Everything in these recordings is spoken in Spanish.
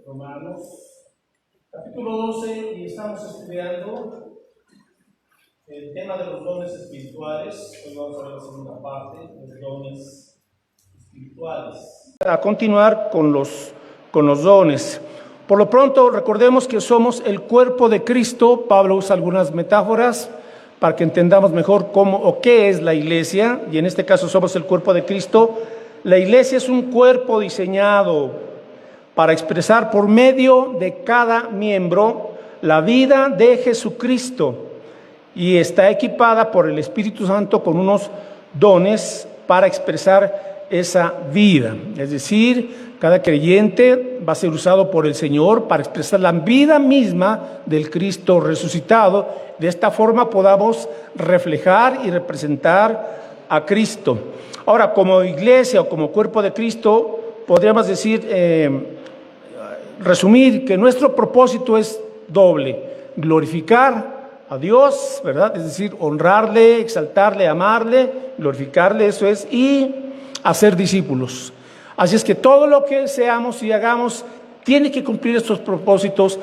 Romanos, capítulo 12, y estamos estudiando el tema de los dones espirituales. Hoy vamos a ver la segunda parte, los dones espirituales. A continuar con los dones. Por lo pronto, recordemos que somos el cuerpo de Cristo. Pablo usa algunas metáforas para que entendamos mejor cómo o qué es la iglesia, y en este caso somos el cuerpo de Cristo. La iglesia es un cuerpo diseñado para expresar por medio de cada miembro la vida de Jesucristo, y está equipada por el Espíritu Santo con unos dones para expresar esa vida. Es decir, cada creyente va a ser usado por el Señor para expresar la vida misma del Cristo resucitado. De esta forma podamos reflejar y representar a Cristo. Ahora, como iglesia o como cuerpo de Cristo, podríamos decir, resumir que nuestro propósito es doble: glorificar a Dios, ¿verdad? Es decir, honrarle, exaltarle, amarle, glorificarle, eso es, y hacer discípulos. Así es que todo lo que seamos y hagamos tiene que cumplir estos propósitos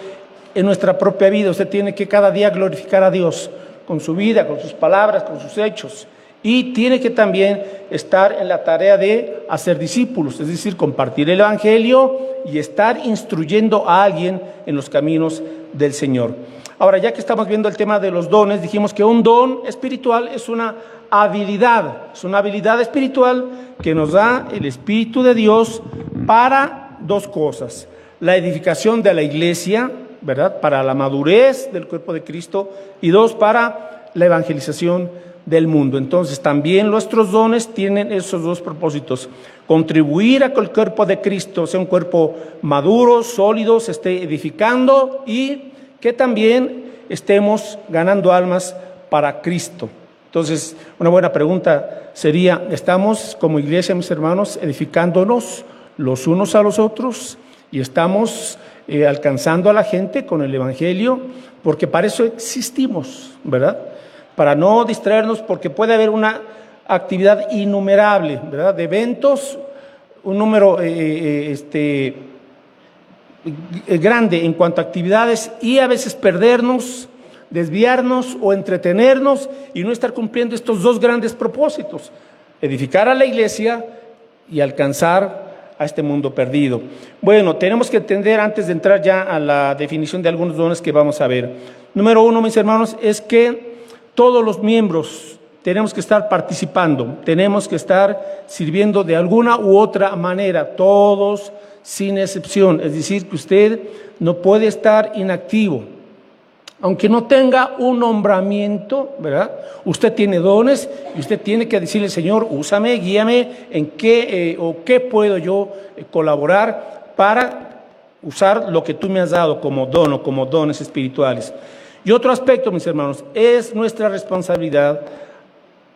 en nuestra propia vida. Usted tiene que cada día glorificar a Dios con su vida, con sus palabras, con sus hechos. Y tiene que también estar en la tarea de hacer discípulos, es decir, compartir el Evangelio y estar instruyendo a alguien en los caminos del Señor. Ahora, ya que estamos viendo el tema de los dones, dijimos que un don espiritual es una habilidad espiritual que nos da el Espíritu de Dios para dos cosas: la edificación de la iglesia, ¿verdad?, para la madurez del cuerpo de Cristo, y dos, para la evangelización del mundo. Entonces también nuestros dones tienen esos dos propósitos: contribuir a que el cuerpo de Cristo sea un cuerpo maduro, sólido, se esté edificando, y que también estemos ganando almas para Cristo. Entonces, una buena pregunta sería: ¿estamos como iglesia, mis hermanos, edificándonos los unos a los otros? ¿Y estamos alcanzando a la gente con el Evangelio? Porque para eso existimos, ¿verdad? Para no distraernos, porque puede haber una actividad innumerable, ¿verdad?, de eventos, un número grande en cuanto a actividades, y a veces perdernos, desviarnos o entretenernos y no estar cumpliendo estos dos grandes propósitos: edificar a la iglesia y alcanzar a este mundo perdido. Bueno, tenemos que entender, antes de entrar ya a la definición de algunos dones que vamos a ver. Número uno, mis hermanos, es que todos los miembros tenemos que estar participando, tenemos que estar sirviendo de alguna u otra manera, todos sin excepción. Es decir, que usted no puede estar inactivo. Aunque no tenga un nombramiento, ¿verdad?, usted tiene dones y usted tiene que decirle: Señor, úsame, guíame en qué puedo yo colaborar para usar lo que tú me has dado como don o como dones espirituales. Y otro aspecto, mis hermanos, es nuestra responsabilidad,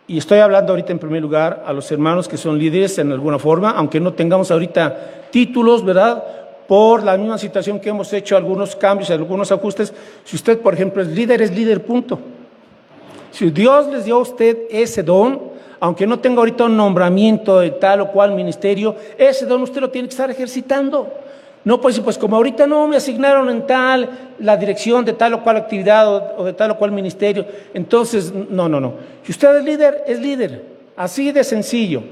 y estoy hablando ahorita en primer lugar a los hermanos que son líderes en alguna forma, aunque no tengamos ahorita títulos, ¿verdad?, por la misma situación que hemos hecho algunos cambios, algunos ajustes. Si usted, por ejemplo, es líder, punto. Si Dios les dio a usted ese don, aunque no tenga ahorita un nombramiento de tal o cual ministerio, ese don usted lo tiene que estar ejercitando. No, pues como ahorita no me asignaron en la dirección de tal o cual actividad o de tal o cual ministerio, entonces no. Si usted es líder, así de sencillo,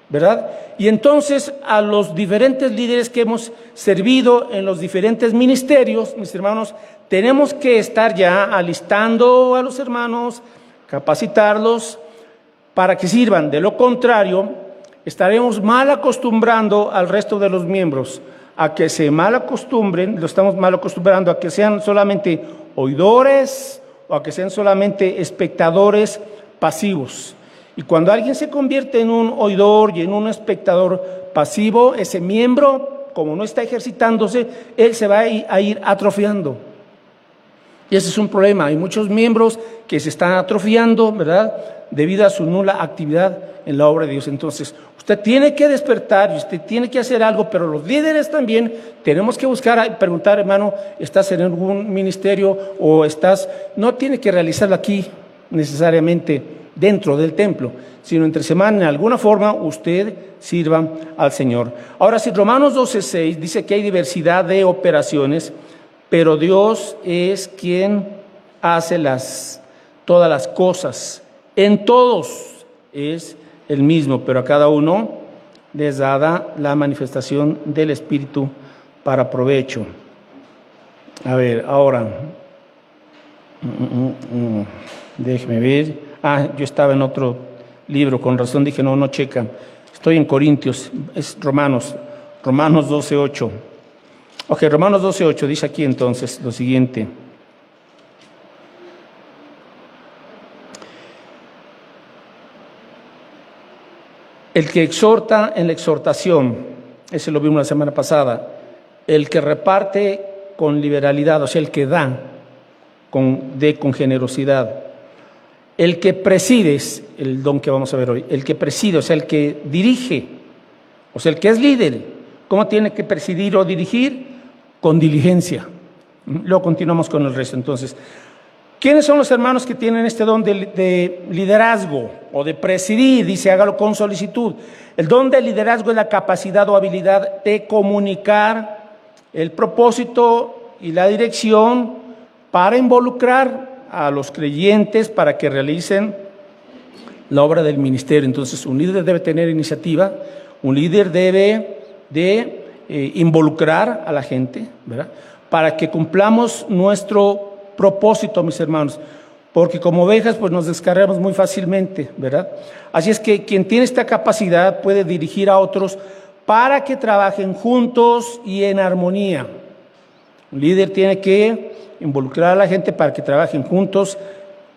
¿verdad? Y entonces a los diferentes líderes que hemos servido en los diferentes ministerios, mis hermanos, tenemos que estar ya alistando a los hermanos, capacitarlos para que sirvan. De lo contrario, estaremos mal acostumbrando al resto de los miembros a que se mal acostumbren, lo estamos mal acostumbrando a que sean solamente oidores o a que sean solamente espectadores pasivos. Y cuando alguien se convierte en un oidor y en un espectador pasivo, ese miembro, como no está ejercitándose, él se va a ir atrofiando. Y ese es un problema. Hay muchos miembros que se están atrofiando, ¿verdad?, debido a su nula actividad en la obra de Dios. Entonces, usted tiene que despertar y usted tiene que hacer algo, pero los líderes también tenemos que buscar, preguntar: hermano, ¿estás en algún ministerio o estás? No tiene que realizarlo aquí necesariamente dentro del templo, sino entre semana, en alguna forma, usted sirva al Señor. Ahora, si Romanos 12:6 dice que hay diversidad de operaciones, pero Dios es quien hace todas las cosas. En todos es el mismo, pero a cada uno les dada la manifestación del Espíritu para provecho. A ver, ahora, déjeme ver. Yo estaba en otro libro, con razón dije, no checa. Estoy en Corintios, es Romanos 12:8. Ok, Romanos 12:8 dice aquí entonces lo siguiente. El que exhorta en la exhortación, ese lo vimos la semana pasada, el que reparte con liberalidad, o sea, el que da con generosidad, el que preside, es el don que vamos a ver hoy, el que preside, o sea, el que dirige, o sea, el que es líder. ¿Cómo tiene que presidir o dirigir? Con diligencia. Luego continuamos con el resto. Entonces, ¿quiénes son los hermanos que tienen este don de liderazgo o de presidir? Dice, hágalo con solicitud. El don de liderazgo es la capacidad o habilidad de comunicar el propósito y la dirección para involucrar a los creyentes para que realicen la obra del ministerio. Entonces, un líder debe tener iniciativa, un líder debe de involucrar a la gente, ¿verdad? Para que cumplamos nuestro propósito, mis hermanos, porque como ovejas pues nos descargamos muy fácilmente, ¿verdad? Así es que quien tiene esta capacidad puede dirigir a otros para que trabajen juntos y en armonía. Un líder tiene que involucrar a la gente para que trabajen juntos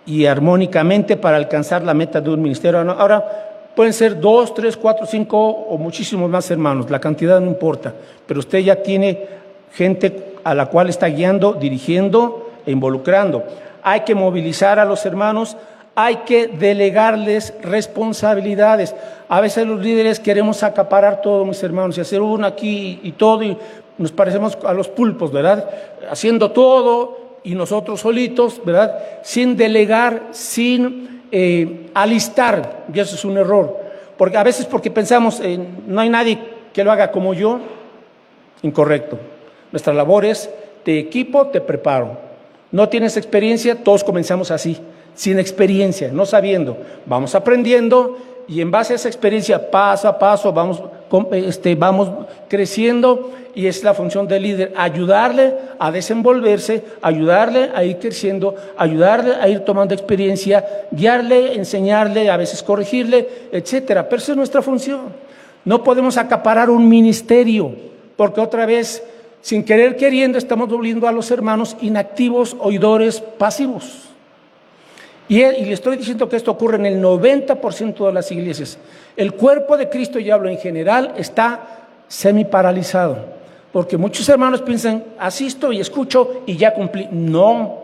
y armónicamente para alcanzar la meta de un ministerio. Ahora, pueden ser 2, 3, 4, 5 o muchísimos más hermanos, la cantidad no importa, pero usted ya tiene gente a la cual está guiando, dirigiendo e involucrando. Hay que movilizar a los hermanos, hay que delegarles responsabilidades. A veces los líderes queremos acaparar todo, mis hermanos, y hacer uno aquí y todo, y nos parecemos a los pulpos, ¿verdad? Haciendo todo y nosotros solitos, ¿verdad? Sin delegar, sin alistar, y eso es un error, porque a veces porque pensamos no hay nadie que lo haga como yo. Incorrecto. Nuestra labor es te equipo, te preparo. No tienes experiencia, todos comenzamos así, sin experiencia, no sabiendo, vamos aprendiendo y en base a esa experiencia paso a paso vamos creciendo, y es la función del líder, ayudarle a desenvolverse, ayudarle a ir creciendo, ayudarle a ir tomando experiencia, guiarle, enseñarle, a veces corregirle, etcétera. Pero esa es nuestra función. No podemos acaparar un ministerio, porque otra vez, sin querer queriendo, estamos volviendo a los hermanos inactivos, oidores, pasivos. Y le estoy diciendo que esto ocurre en el 90% de las iglesias. El cuerpo de Cristo, y hablo en general, está semi-paralizado. Porque muchos hermanos piensan, asisto y escucho y ya cumplí. No,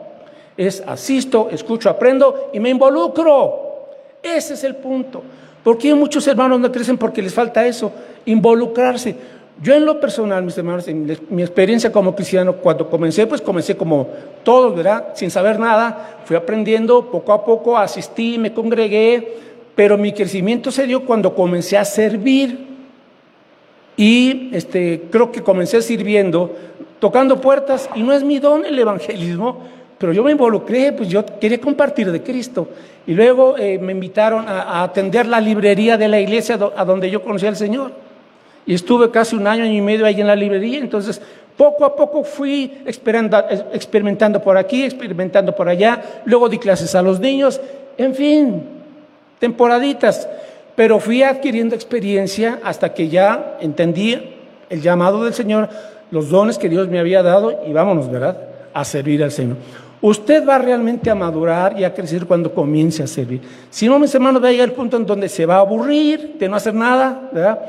es asisto, escucho, aprendo y me involucro. Ese es el punto. ¿Por qué muchos hermanos no crecen? Porque les falta eso, involucrarse. Yo en lo personal, mis hermanos, en mi experiencia como cristiano, cuando comencé, pues comencé como todos, ¿verdad? Sin saber nada, fui aprendiendo poco a poco, asistí, me congregué, pero mi crecimiento se dio cuando comencé a servir. Y creo que comencé sirviendo, tocando puertas, y no es mi don el evangelismo, pero yo me involucré, pues yo quería compartir de Cristo. Y luego me invitaron a atender la librería de la iglesia a donde yo conocí al Señor. Y estuve casi 1 año y medio ahí en la librería. Entonces, poco a poco fui experimentando por aquí, experimentando por allá. Luego di clases a los niños, en fin, temporaditas. Pero fui adquiriendo experiencia hasta que ya entendí el llamado del Señor, los dones que Dios me había dado, y vámonos, ¿verdad?, a servir al Señor. Usted va realmente a madurar y a crecer cuando comience a servir. Si no, mis hermanos, va a llegar el punto en donde se va a aburrir de no hacer nada, ¿verdad?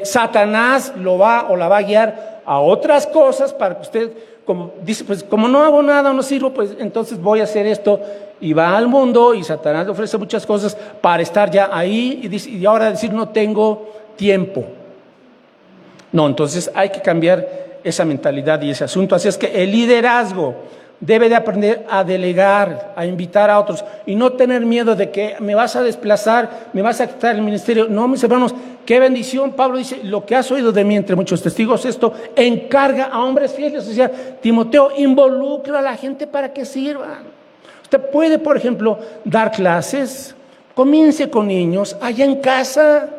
Satanás lo va o la va a guiar a otras cosas para que usted, como dice, pues como no hago nada, no sirvo, pues entonces voy a hacer esto. Y va al mundo y Satanás le ofrece muchas cosas para estar ya ahí y ahora decir no tengo tiempo. No, entonces hay que cambiar esa mentalidad y ese asunto. Así es que el liderazgo debe de aprender a delegar, a invitar a otros y no tener miedo de que me vas a desplazar, me vas a quitar el ministerio. No, mis hermanos, qué bendición. Pablo dice, lo que has oído de mí entre muchos testigos, esto encarga a hombres fieles. O sea, Timoteo, involucra a la gente para que sirvan. Usted puede, por ejemplo, dar clases, comience con niños allá en casa,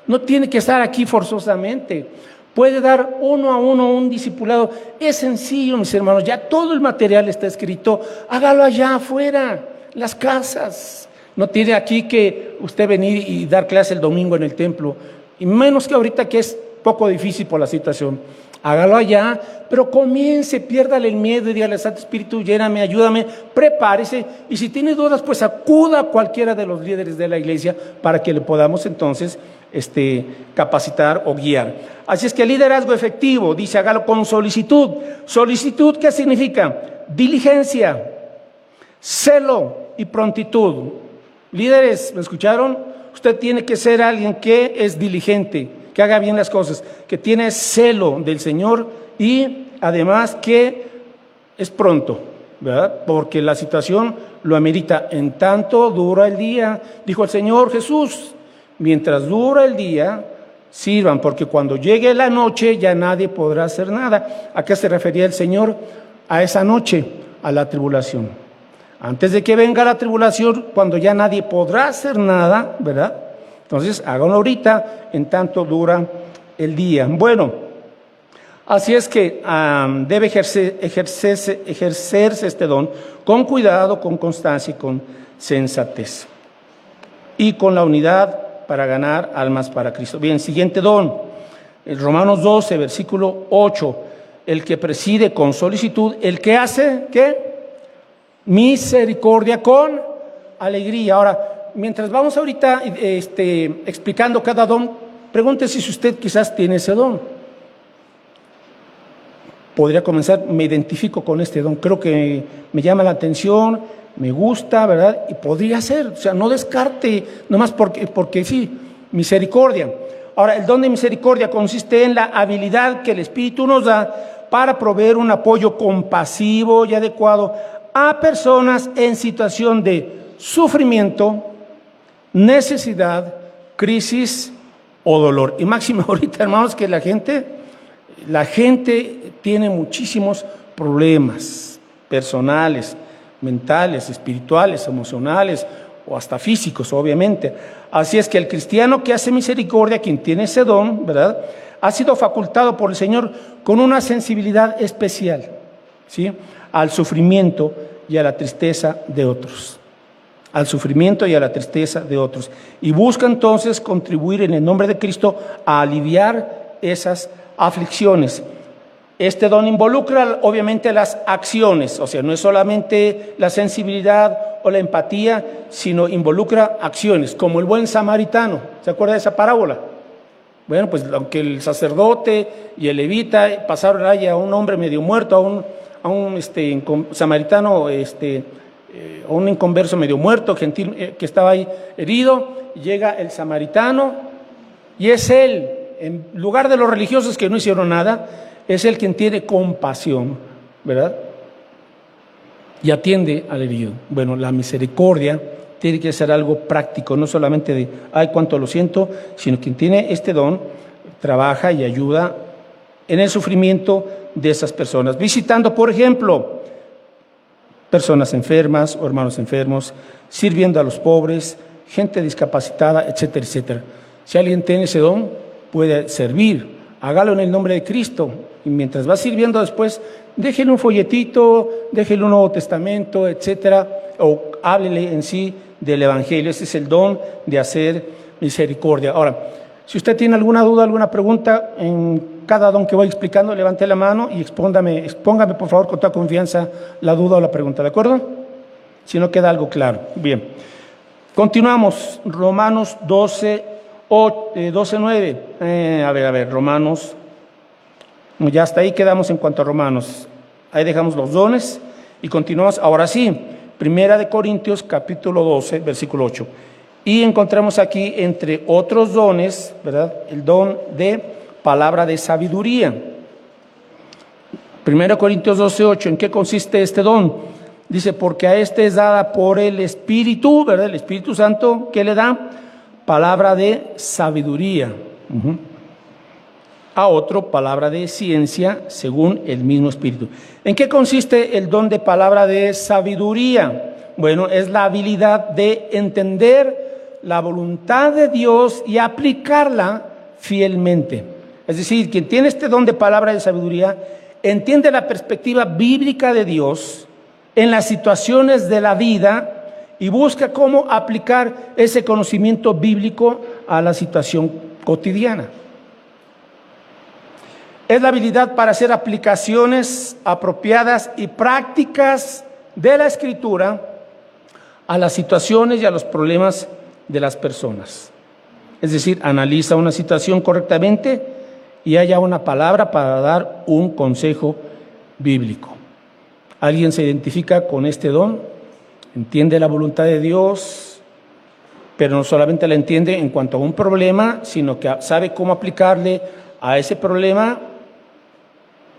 no tiene que estar aquí forzosamente. Puede dar uno a uno un discipulado. Es sencillo, mis hermanos, ya todo el material está escrito. Hágalo allá afuera, las casas. No tiene aquí que usted venir y dar clase el domingo en el templo. Y menos que ahorita, que es poco difícil por la situación. Hágalo allá, pero comience, piérdale el miedo y dígale: Santo Espíritu, lléname, ayúdame, prepárese. Y si tiene dudas, pues acuda a cualquiera de los líderes de la iglesia para que le podamos entonces capacitar o guiar. Así es que el liderazgo efectivo, dice, hágalo con solicitud. ¿Solicitud qué significa? Diligencia, celo y prontitud. Líderes, ¿me escucharon? Usted tiene que ser alguien que es diligente, que haga bien las cosas, que tiene celo del Señor y además que es pronto, ¿verdad? Porque la situación lo amerita. En tanto dura el día, dijo el Señor Jesús, mientras dura el día, sirvan, porque cuando llegue la noche ya nadie podrá hacer nada. ¿A qué se refería el Señor? A esa noche, a la tribulación. Antes de que venga la tribulación, cuando ya nadie podrá hacer nada, ¿verdad? Entonces, háganlo ahorita, en tanto dura el día. Bueno, así es que debe ejercerse este don con cuidado, con constancia y con sensatez. Y con la unidad para ganar almas para Cristo. Bien, siguiente don, en Romanos 12, versículo 8, el que preside con solicitud, el que hace, ¿qué? Misericordia con alegría. Ahora, mientras vamos ahorita explicando cada don, pregúntese si usted quizás tiene ese don. Podría comenzar: me identifico con este don, creo que me llama la atención, me gusta, ¿verdad? Y podría ser, o sea, no descarte, nomás porque sí, misericordia. Ahora, el don de misericordia consiste en la habilidad que el Espíritu nos da para proveer un apoyo compasivo y adecuado a personas en situación de sufrimiento, necesidad, crisis o dolor. Y máximo ahorita, hermanos, que la gente tiene muchísimos problemas personales, mentales, espirituales, emocionales o hasta físicos, obviamente. Así es que el cristiano que hace misericordia, quien tiene ese don, ¿verdad?, ha sido facultado por el Señor con una sensibilidad especial, ¿sí?, al sufrimiento y a la tristeza de otros. Al sufrimiento y a la tristeza de otros. Y busca entonces contribuir en el nombre de Cristo a aliviar esas aflicciones. Este don involucra obviamente las acciones, o sea, no es solamente la sensibilidad o la empatía, sino involucra acciones, como el buen samaritano. ¿Se acuerda de esa parábola? Bueno, pues aunque el sacerdote y el levita pasaron allá a un hombre medio muerto, a un samaritano, a un inconverso medio muerto, gentil, que estaba ahí herido, llega el samaritano y es él, en lugar de los religiosos que no hicieron nada, es él quien tiene compasión, ¿verdad?, y atiende al herido. Bueno, la misericordia tiene que ser algo práctico, no solamente de, ay, cuánto lo siento, sino quien tiene este don trabaja y ayuda en el sufrimiento de esas personas, visitando, por ejemplo, personas enfermas o hermanos enfermos, sirviendo a los pobres, gente discapacitada, etcétera, etcétera. Si alguien tiene ese don, puede servir, hágalo en el nombre de Cristo, y mientras va sirviendo después, déjele un folletito, déjele un Nuevo Testamento, etcétera, o háblele en sí del Evangelio. Ese es el don de hacer misericordia. Ahora, si usted tiene alguna duda, alguna pregunta en cada don que voy explicando, levante la mano y expóngame por favor con toda confianza la duda o la pregunta, ¿de acuerdo? Si no queda algo claro. Bien, continuamos. Romanos 12:9. A ver, Romanos. Ya hasta ahí quedamos en cuanto a Romanos. Ahí dejamos los dones y continuamos. Ahora sí, Primera de Corintios, capítulo 12, versículo 8. Y encontramos aquí, entre otros dones, ¿verdad?, el don de palabra de sabiduría. 1 Corintios 12:8, ¿en qué consiste este don? Dice, porque a este es dada por el Espíritu, ¿verdad? El Espíritu Santo, ¿qué le da? Palabra de sabiduría. A otro, palabra de ciencia, según el mismo Espíritu. ¿En qué consiste el don de palabra de sabiduría? Bueno, es la habilidad de entender la voluntad de Dios y aplicarla fielmente. Es decir, quien tiene este don de palabra de sabiduría, entiende la perspectiva bíblica de Dios en las situaciones de la vida y busca cómo aplicar ese conocimiento bíblico a la situación cotidiana. Es la habilidad para hacer aplicaciones apropiadas y prácticas de la Escritura a las situaciones y a los problemas de las personas. Es decir, analiza una situación correctamente y haya una palabra para dar un consejo bíblico. ¿Alguien se identifica con este don? Entiende la voluntad de Dios, pero no solamente la entiende en cuanto a un problema, sino que sabe cómo aplicarle a ese problema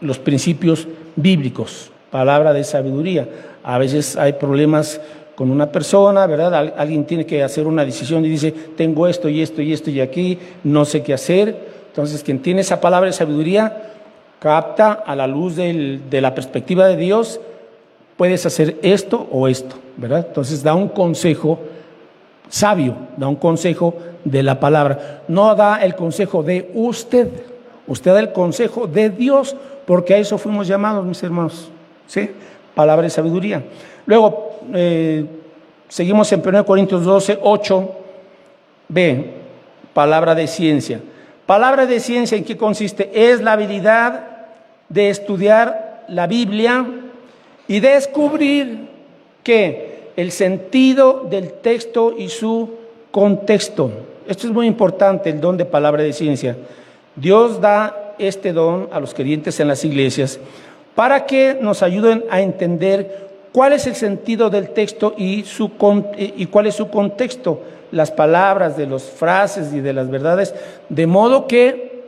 los principios bíblicos, palabra de sabiduría. A veces hay problemas con una persona, ¿verdad? Alguien tiene que hacer una decisión y dice, tengo esto y esto y esto y aquí, no sé qué hacer. Entonces, quien tiene esa palabra de sabiduría, capta a la luz de la perspectiva de Dios, puedes hacer esto o esto, ¿verdad? Entonces, da un consejo sabio, da un consejo de la palabra. No da el consejo de usted da el consejo de Dios, porque a eso fuimos llamados, mis hermanos, ¿sí? Palabra de sabiduría. Luego, seguimos en 1 Corintios 12:8, B, palabra de ciencia. Palabra de ciencia, ¿en qué consiste? Es la habilidad de estudiar la Biblia y descubrir que el sentido del texto y su contexto. Esto es muy importante, el don de palabra de ciencia. Dios da este don a los creyentes en las iglesias para que nos ayuden a entender cuál es el sentido del texto y cuál es su contexto, las palabras, de las frases y de las verdades, de modo que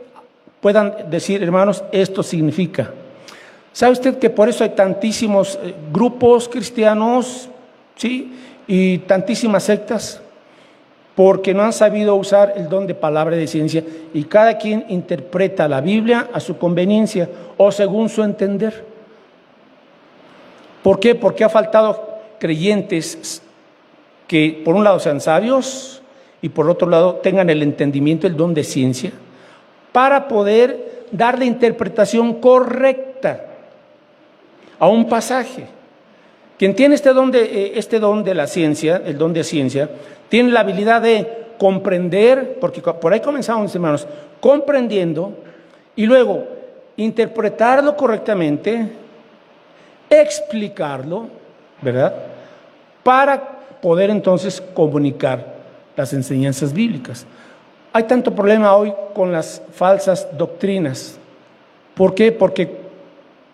puedan decir, hermanos, esto significa. ¿Sabe usted que por eso hay tantísimos grupos cristianos, sí, y tantísimas sectas? Porque no han sabido usar el don de palabra de ciencia y cada quien interpreta la Biblia a su conveniencia o según su entender. ¿Por qué? Porque ha faltado creyentes que por un lado sean sabios y por otro lado tengan el entendimiento, el don de ciencia, para poder dar la interpretación correcta a un pasaje. Quien tiene este don de la ciencia, el don de ciencia, tiene la habilidad de comprender, porque por ahí comenzamos, mis hermanos, comprendiendo y luego interpretarlo correctamente, explicarlo, ¿verdad? Para poder entonces comunicar las enseñanzas bíblicas. Hay tanto problema hoy con las falsas doctrinas. ¿Por qué? Porque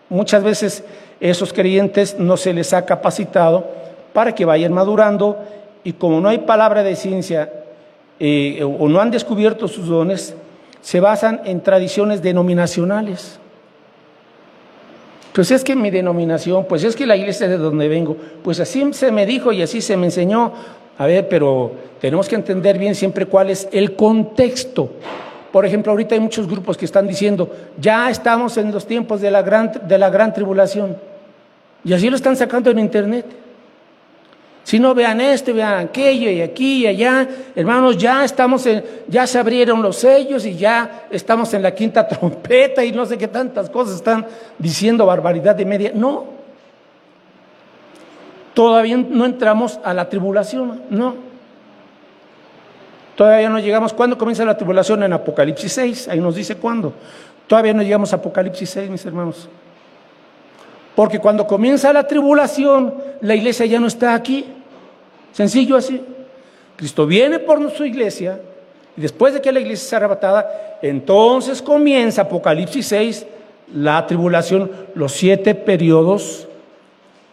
muchas veces esos creyentes no se les ha capacitado para que vayan madurando y como no hay palabra de ciencia o no han descubierto sus dones, se basan en tradiciones denominacionales. Pues es que mi denominación, pues es que la iglesia de donde vengo, pues así se me dijo y así se me enseñó. A ver, pero tenemos que entender bien siempre cuál es el contexto. Por ejemplo, ahorita hay muchos grupos que están diciendo, ya estamos en los tiempos de la gran tribulación. Y así lo están sacando en internet. Si no, vean esto, vean aquello y aquí y allá. Hermanos, ya se abrieron los sellos y ya estamos en la quinta trompeta y no sé qué tantas cosas están diciendo, barbaridad de media. No. Todavía no entramos a la tribulación, no. Todavía no llegamos. ¿Cuándo comienza la tribulación? En Apocalipsis 6, ahí nos dice cuándo. Todavía no llegamos a Apocalipsis 6, mis hermanos. Porque cuando comienza la tribulación, la iglesia ya no está aquí. Sencillo así. Cristo viene por su iglesia y después de que la iglesia sea arrebatada, entonces comienza Apocalipsis 6, la tribulación, los 7 periodos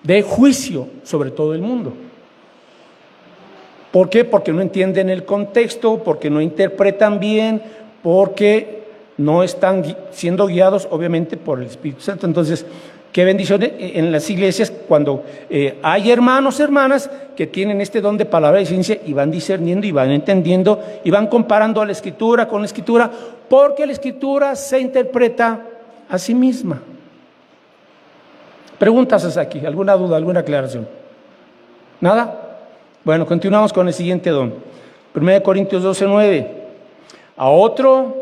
de juicio sobre todo el mundo. ¿Por qué? Porque no entienden el contexto, porque no interpretan bien, porque no están siendo guiados obviamente por el Espíritu Santo. Entonces, qué bendición en las iglesias cuando hay hermanos, hermanas que tienen este don de palabra de ciencia y van discerniendo y van entendiendo y van comparando a la Escritura con la Escritura, porque la Escritura se interpreta a sí misma. Preguntas hasta aquí, alguna duda, alguna aclaración. ¿Nada? Bueno, continuamos con el siguiente don. 1 Corintios 12:9. A otro,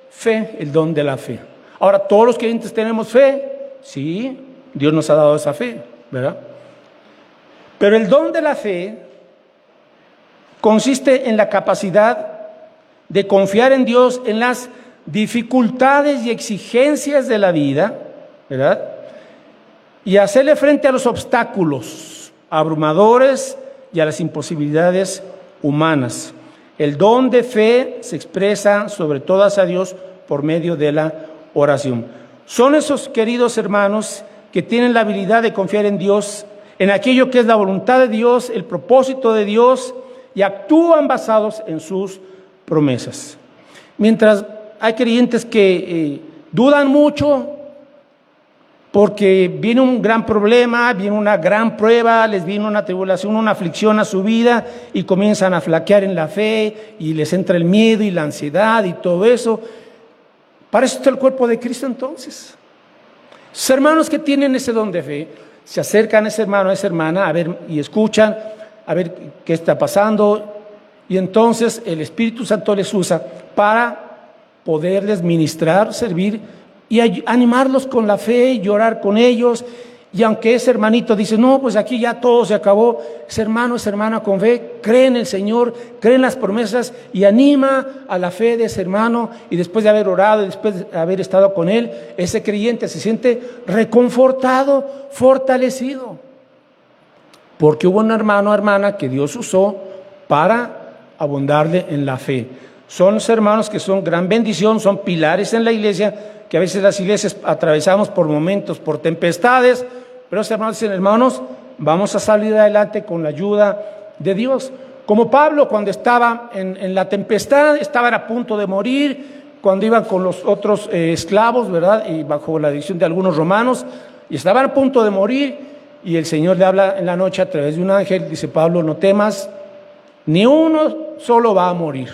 fe, el don de la fe. Ahora, todos los creyentes tenemos fe. Sí, Dios nos ha dado esa fe, ¿verdad? Pero el don de la fe consiste en la capacidad de confiar en Dios en las dificultades y exigencias de la vida, ¿verdad? Y hacerle frente a los obstáculos abrumadores y a las imposibilidades humanas. El don de fe se expresa sobre todo hacia Dios por medio de la oración. Son esos queridos hermanos que tienen la habilidad de confiar en Dios, en aquello que es la voluntad de Dios, el propósito de Dios, y actúan basados en sus promesas. Mientras hay creyentes que dudan mucho porque viene un gran problema, viene una gran prueba, les viene una tribulación, una aflicción a su vida y comienzan a flaquear en la fe y les entra el miedo y la ansiedad y todo eso. Para eso está el cuerpo de Cristo entonces. Los hermanos que tienen ese don de fe se acercan a ese hermano, a esa hermana, a ver y escuchan, a ver qué está pasando, y entonces el Espíritu Santo les usa para poderles ministrar, servir y animarlos con la fe, llorar con ellos. Y aunque ese hermanito dice, no, pues aquí ya todo se acabó, ese hermano, esa hermana con fe, cree en el Señor, cree en las promesas y anima a la fe de ese hermano, y después de haber orado, y después de haber estado con él, ese creyente se siente reconfortado, fortalecido, porque hubo un hermano o hermana que Dios usó para abundarle en la fe. Son los hermanos que son gran bendición, son pilares en la iglesia, que a veces las iglesias atravesamos por momentos, por tempestades, pero los hermanos dicen, hermanos, vamos a salir adelante con la ayuda de Dios. Como Pablo, cuando estaba en la tempestad, estaban a punto de morir, cuando iban con los otros esclavos, ¿verdad? Y bajo la dirección de algunos romanos, y estaban a punto de morir, y el Señor le habla en la noche a través de un ángel, dice, Pablo, no temas, ni uno solo va a morir.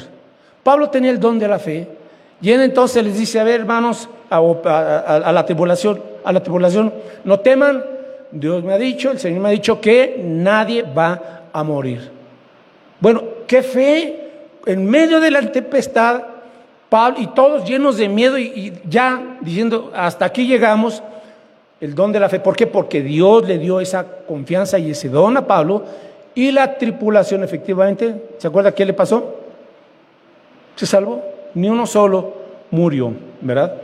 Pablo tenía el don de la fe, y él entonces les dice, a ver, hermanos, a la tribulación, no teman, Dios me ha dicho, el Señor me ha dicho que nadie va a morir. Bueno, qué fe, en medio de la tempestad, Pablo, y todos llenos de miedo y ya diciendo, hasta aquí llegamos, el don de la fe. ¿Por qué? Porque Dios le dio esa confianza y ese don a Pablo, y la tripulación efectivamente, ¿se acuerda qué le pasó? Se salvó, ni uno solo murió, ¿verdad?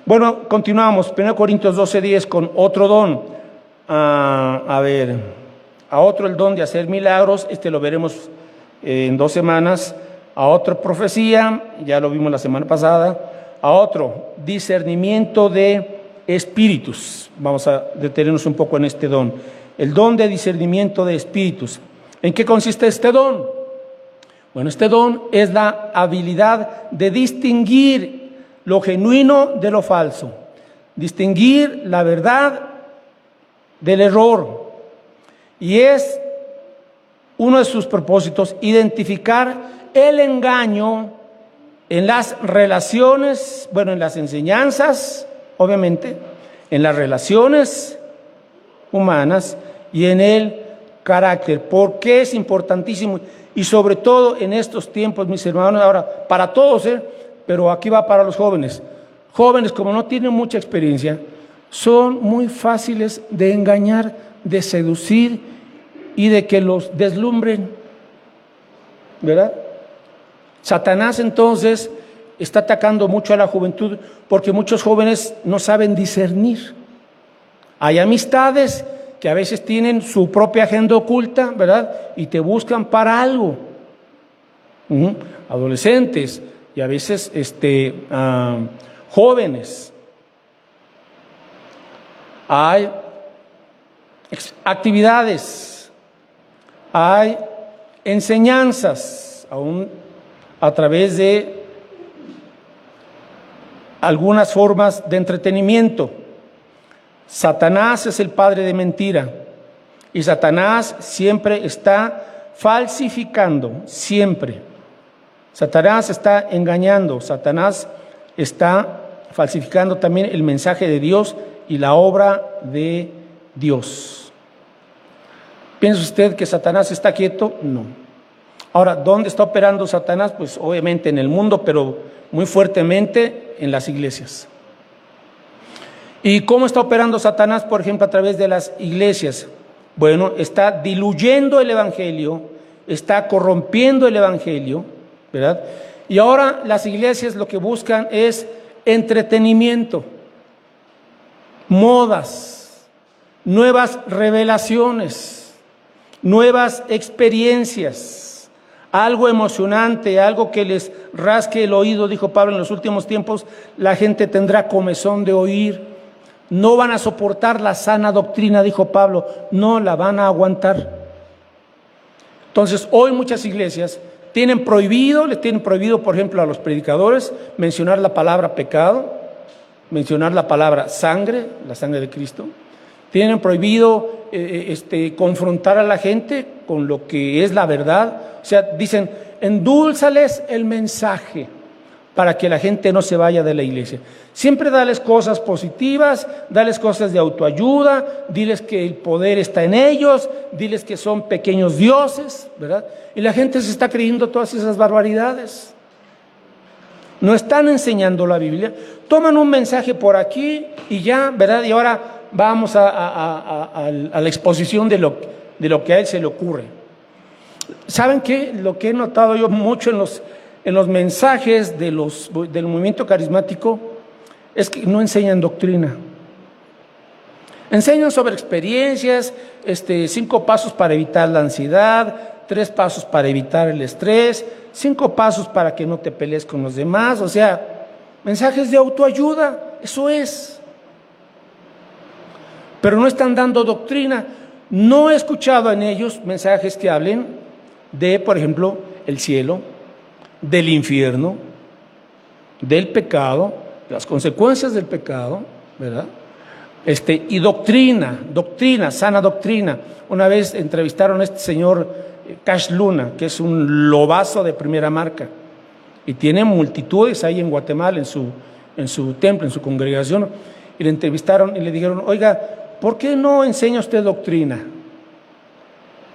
Bueno, continuamos, 1 Corintios 12:10 con otro don. A otro el don de hacer milagros, lo veremos en 2 semanas. A otro profecía, ya lo vimos la semana pasada. A otro discernimiento de espíritus. Vamos a detenernos un poco en este don. El don de discernimiento de espíritus. ¿En qué consiste este don? Bueno, este don es la habilidad de distinguir lo genuino de lo falso, distinguir la verdad del error, y es uno de sus propósitos identificar el engaño en las relaciones, bueno, en las enseñanzas, obviamente, en las relaciones humanas y en el carácter. ¿Por qué es importantísimo? Y sobre todo en estos tiempos, mis hermanos, ahora para todos, pero aquí va para los jóvenes. Jóvenes, como no tienen mucha experiencia, son muy fáciles de engañar, de seducir y de que los deslumbren, ¿verdad? Satanás entonces está atacando mucho a la juventud porque muchos jóvenes no saben discernir. Hay amistades que a veces tienen su propia agenda oculta, ¿verdad? Y te buscan para algo. Adolescentes y a veces jóvenes. Hay actividades, hay enseñanzas, aún a través de algunas formas de entretenimiento. Satanás es el padre de mentira y Satanás siempre está falsificando, siempre. Satanás está engañando, Satanás está falsificando también el mensaje de Dios y la obra de Dios. ¿Piensa usted que Satanás está quieto? No. Ahora, ¿dónde está operando Satanás? Pues obviamente en el mundo, pero muy fuertemente en las iglesias. ¿Y cómo está operando Satanás, por ejemplo, a través de las iglesias? Bueno, está diluyendo el evangelio, está corrompiendo el evangelio, ¿verdad? Y ahora las iglesias lo que buscan es entretenimiento, modas, nuevas revelaciones, nuevas experiencias, algo emocionante, algo que les rasque el oído, dijo Pablo. En los últimos tiempos la gente tendrá comezón de oír. No van a soportar la sana doctrina, dijo Pablo, no la van a aguantar. Entonces, hoy muchas iglesias les tienen prohibido, por ejemplo, a los predicadores mencionar la palabra pecado, mencionar la palabra sangre, la sangre de Cristo. Tienen prohibido confrontar a la gente con lo que es la verdad. O sea, dicen, endúlzales el mensaje para que la gente no se vaya de la iglesia. Siempre dales cosas positivas, dales cosas de autoayuda, diles que el poder está en ellos, diles que son pequeños dioses, ¿verdad? Y la gente se está creyendo todas esas barbaridades. No están enseñando la Biblia, toman un mensaje por aquí y ya, ¿verdad? Y ahora vamos a la exposición de lo que a él se le ocurre. ¿Saben qué? Lo que he notado yo mucho en los mensajes del movimiento carismático es que no enseñan doctrina. Enseñan sobre experiencias, 5 pasos para evitar la ansiedad, 3 pasos para evitar el estrés, 5 pasos para que no te pelees con los demás. O sea, mensajes de autoayuda, eso es. Pero no están dando doctrina. No he escuchado en ellos mensajes que hablen de, por ejemplo, el cielo, del infierno, del pecado, las consecuencias del pecado, ¿verdad? Y doctrina, sana doctrina. Una vez entrevistaron a este señor Cash Luna, que es un lobazo de primera marca, y tiene multitudes ahí en Guatemala, en su templo, en su congregación, y le entrevistaron y le dijeron, oiga, ¿por qué no enseña usted doctrina?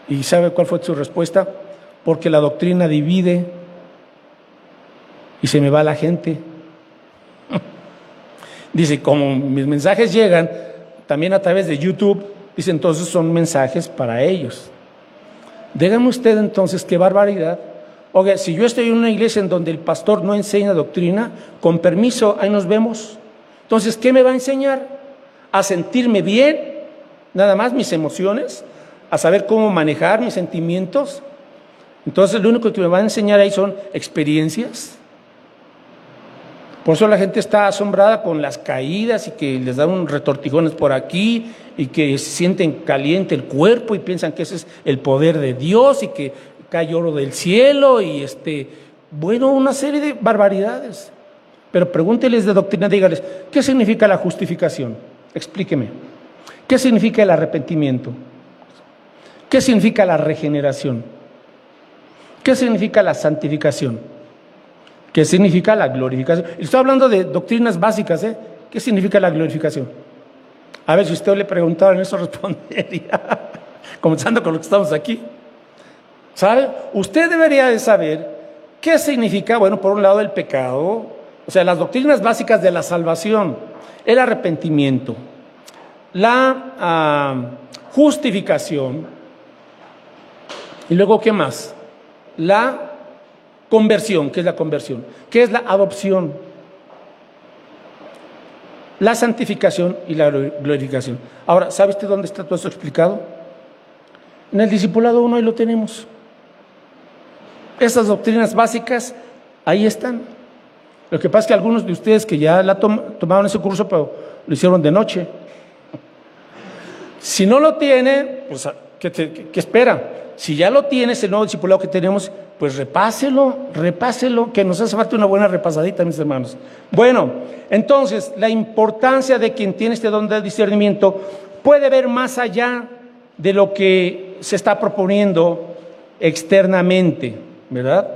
¿Y sabe cuál fue su respuesta? Porque la doctrina divide y se me va la gente. Dice, como mis mensajes llegan también a través de YouTube, dice, entonces son mensajes para ellos. Dígame usted entonces qué barbaridad. Oiga, si yo estoy en una iglesia en donde el pastor no enseña doctrina, con permiso, ahí nos vemos. Entonces, ¿qué me va a enseñar? ¿A sentirme bien? Nada más mis emociones, a saber cómo manejar mis sentimientos. Entonces, lo único que me va a enseñar ahí son experiencias. Por eso la gente está asombrada con las caídas y que les dan retortijones por aquí y que se sienten caliente el cuerpo y piensan que ese es el poder de Dios y que cae oro del cielo y bueno, una serie de barbaridades. Pero pregúnteles de doctrina, dígales, ¿qué significa la justificación? Explíqueme. ¿Qué significa el arrepentimiento? ¿Qué significa la regeneración? ¿Qué significa la santificación? ¿Qué significa la glorificación? Estoy hablando de doctrinas básicas, ¿eh? ¿Qué significa la glorificación? A ver, si usted le preguntaran eso, respondería, comenzando con lo que estamos aquí. ¿Sabe? Usted debería de saber qué significa, bueno, por un lado el pecado, o sea, las doctrinas básicas de la salvación, el arrepentimiento, la justificación, y luego, ¿qué más? La conversión. ¿Qué es la conversión? ¿Qué es la adopción? La santificación y la glorificación. Ahora, ¿sabe usted dónde está todo eso explicado? En el discipulado 1 ahí lo tenemos. Esas doctrinas básicas, ahí están. Lo que pasa es que algunos de ustedes que ya tomaron ese curso, pero lo hicieron de noche. Si no lo tiene, pues, ¿qué espera? si ya lo tienes, el nuevo discipulado que tenemos, pues repáselo, que nos hace falta una buena repasadita, mis hermanos. Bueno, entonces, la importancia de quien tiene este don de discernimiento puede ver más allá de lo que se está proponiendo externamente, ¿verdad?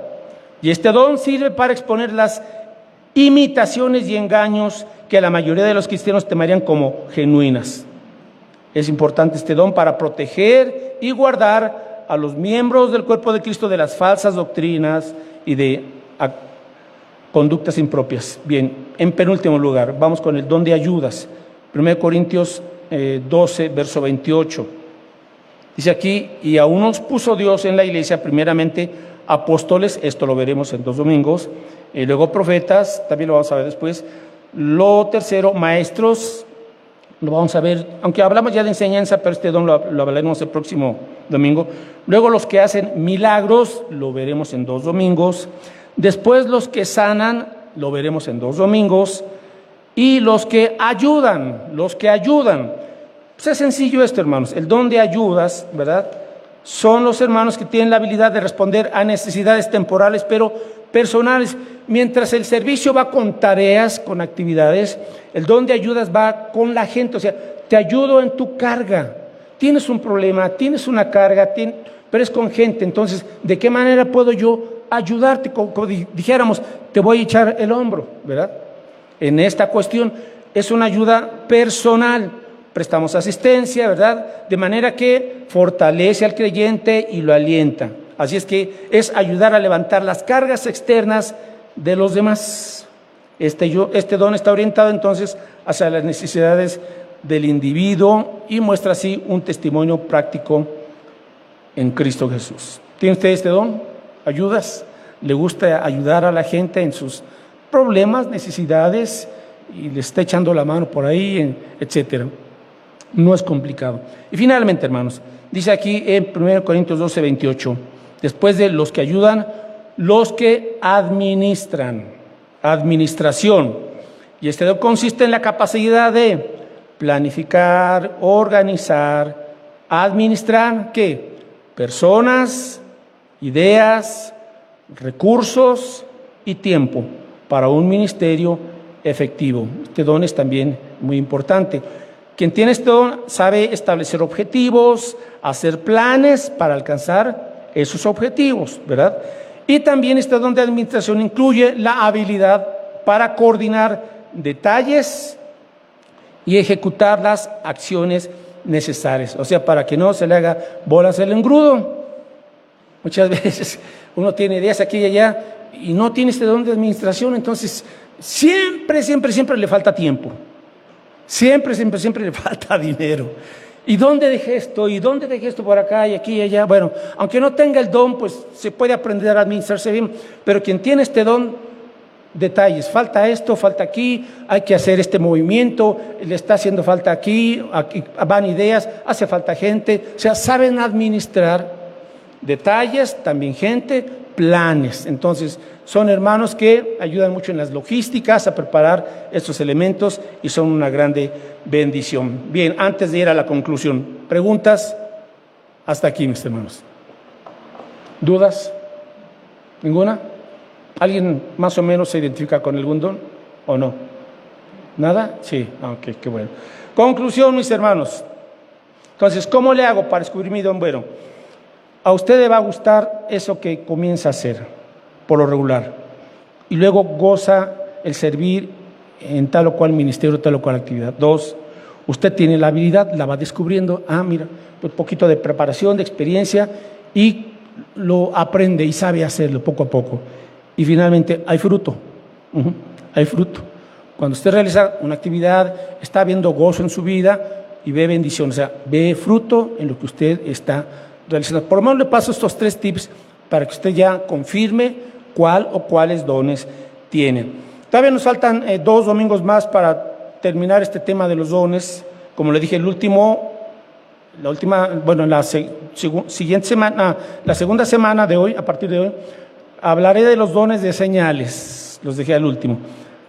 Y este don sirve para exponer las imitaciones y engaños que la mayoría de los cristianos tomarían como genuinas. Es importante este don para proteger y guardar a los miembros del cuerpo de Cristo de las falsas doctrinas y de conductas impropias. Bien, en penúltimo lugar, vamos con el don de ayudas. 1 Corintios 12, verso 28. Dice aquí, y aún nos puso Dios en la iglesia, primeramente apóstoles, esto lo veremos en 2 domingos, y luego profetas, también lo vamos a ver después. Lo tercero, maestros, lo vamos a ver, aunque hablamos ya de enseñanza, pero este don lo hablaremos el próximo domingo. Luego los que hacen milagros, lo veremos en 2 domingos. Después los que sanan, lo veremos en 2 domingos. Y los que ayudan. Pues es sencillo esto, hermanos. El don de ayudas, ¿verdad? Son los hermanos que tienen la habilidad de responder a necesidades temporales, pero personales. Mientras el servicio va con tareas, con actividades, el don de ayudas va con la gente. O sea, te ayudo en tu carga. Tienes un problema, tienes una carga, pero es con gente. Entonces, ¿de qué manera puedo yo ayudarte? Como dijéramos, te voy a echar el hombro, ¿verdad? En esta cuestión es una ayuda personal. Prestamos asistencia, ¿verdad? De manera que fortalece al creyente y lo alienta. Así es que es ayudar a levantar las cargas externas de los demás. Este don está orientado entonces hacia las necesidades del individuo y muestra así un testimonio práctico en Cristo Jesús. ¿Tiene usted este don? ¿Ayudas? ¿Le gusta ayudar a la gente en sus problemas, necesidades, y le está echando la mano por ahí, etcétera? No es complicado. Y finalmente, hermanos, dice aquí en 1 Corintios 12, 28, después de los que ayudan, los que administran, administración. Y este don consiste en la capacidad de planificar, organizar, administrar, ¿qué? Personas, ideas, recursos y tiempo para un ministerio efectivo. Este don es también muy importante. Quien tiene este don sabe establecer objetivos, hacer planes para alcanzar esos objetivos, ¿verdad? Y también este don de administración incluye la habilidad para coordinar detalles y ejecutar las acciones necesarias. O sea, para que no se le haga bolas el engrudo. Muchas veces uno tiene ideas aquí y allá y no tiene este don de administración, entonces siempre le falta tiempo. Siempre le falta dinero. ¿Y dónde dejé esto? ¿Y dónde dejé esto por acá y aquí y allá? Bueno, aunque no tenga el don, pues se puede aprender a administrarse bien. Pero quien tiene este don, detalles. Falta esto, falta aquí, hay que hacer este movimiento, le está haciendo falta aquí van ideas, hace falta gente. O sea, saben administrar detalles, también gente, planes. Entonces, son hermanos que ayudan mucho en las logísticas a preparar estos elementos y son una grande bendición. Bien, antes de ir a la conclusión, ¿preguntas? Hasta aquí, mis hermanos. ¿Dudas? ¿Ninguna? ¿Alguien más o menos se identifica con algún don o no? ¿Nada? Sí, ok, qué bueno. Conclusión, mis hermanos. Entonces, ¿cómo le hago para descubrir mi don? Bueno, a usted le va a gustar eso que comienza a hacer, por lo regular, y luego goza el servir en tal o cual ministerio, tal o cual actividad. 2, usted tiene la habilidad, la va descubriendo, mira, un poquito de preparación, de experiencia, y lo aprende y sabe hacerlo poco a poco. Y finalmente, hay fruto, hay fruto. Cuando usted realiza una actividad, está viendo gozo en su vida y ve bendición, o sea, ve fruto en lo que usted está realizando. Por lo menos le paso estos 3 tips para que usted ya confirme cuál o cuáles dones tienen. Todavía nos faltan 2 domingos más para terminar este tema de los dones. Como le dije, la siguiente semana, la segunda semana de hoy, a partir de hoy, hablaré de los dones de señales. Los dejé al último.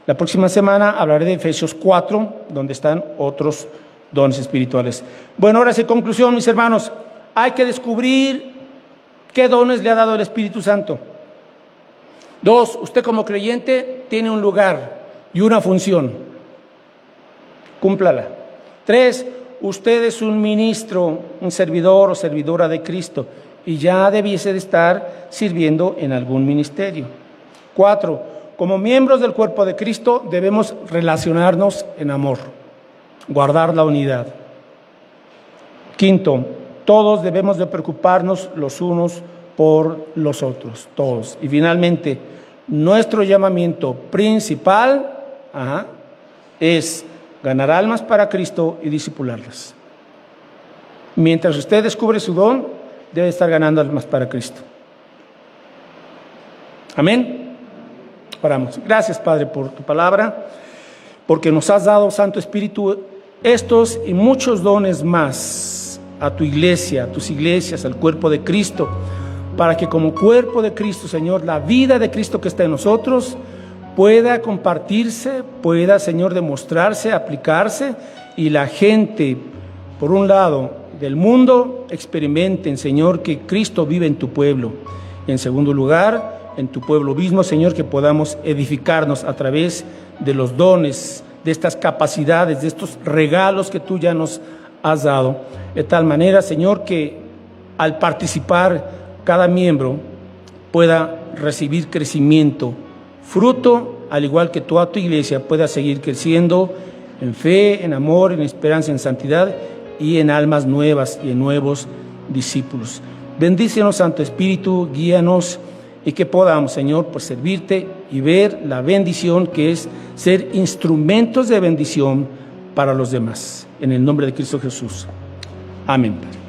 La próxima semana hablaré de Efesios 4, donde están otros dones espirituales. Bueno, ahora sí, conclusión, mis hermanos. Hay que descubrir ¿Qué dones le ha dado el Espíritu Santo? 2, usted como creyente tiene un lugar y una función. Cúmplala. 3, usted es un ministro, un servidor o servidora de Cristo y ya debiese de estar sirviendo en algún ministerio. 4, como miembros del cuerpo de Cristo debemos relacionarnos en amor, guardar la unidad. 5, todos debemos de preocuparnos los unos por los otros, todos. Y finalmente, nuestro llamamiento principal es ganar almas para Cristo y discipularlas. Mientras usted descubre su don, debe estar ganando almas para Cristo. Amén. Oramos. Gracias, Padre, por tu palabra, porque nos has dado, Santo Espíritu, estos y muchos dones más a tu iglesia, a tus iglesias, al cuerpo de Cristo, para que como cuerpo de Cristo, Señor, la vida de Cristo que está en nosotros pueda compartirse, pueda, Señor, demostrarse, aplicarse, y la gente, por un lado, del mundo, experimenten, Señor, que Cristo vive en tu pueblo. Y en segundo lugar, en tu pueblo mismo, Señor, que podamos edificarnos a través de los dones, de estas capacidades, de estos regalos que tú ya nos has dado. De tal manera, Señor, que al participar cada miembro pueda recibir crecimiento, fruto, al igual que toda tu iglesia pueda seguir creciendo en fe, en amor, en esperanza, en santidad y en almas nuevas y en nuevos discípulos. Bendícenos, Santo Espíritu, guíanos y que podamos, Señor, pues servirte y ver la bendición que es ser instrumentos de bendición para los demás. En el nombre de Cristo Jesús. Amén.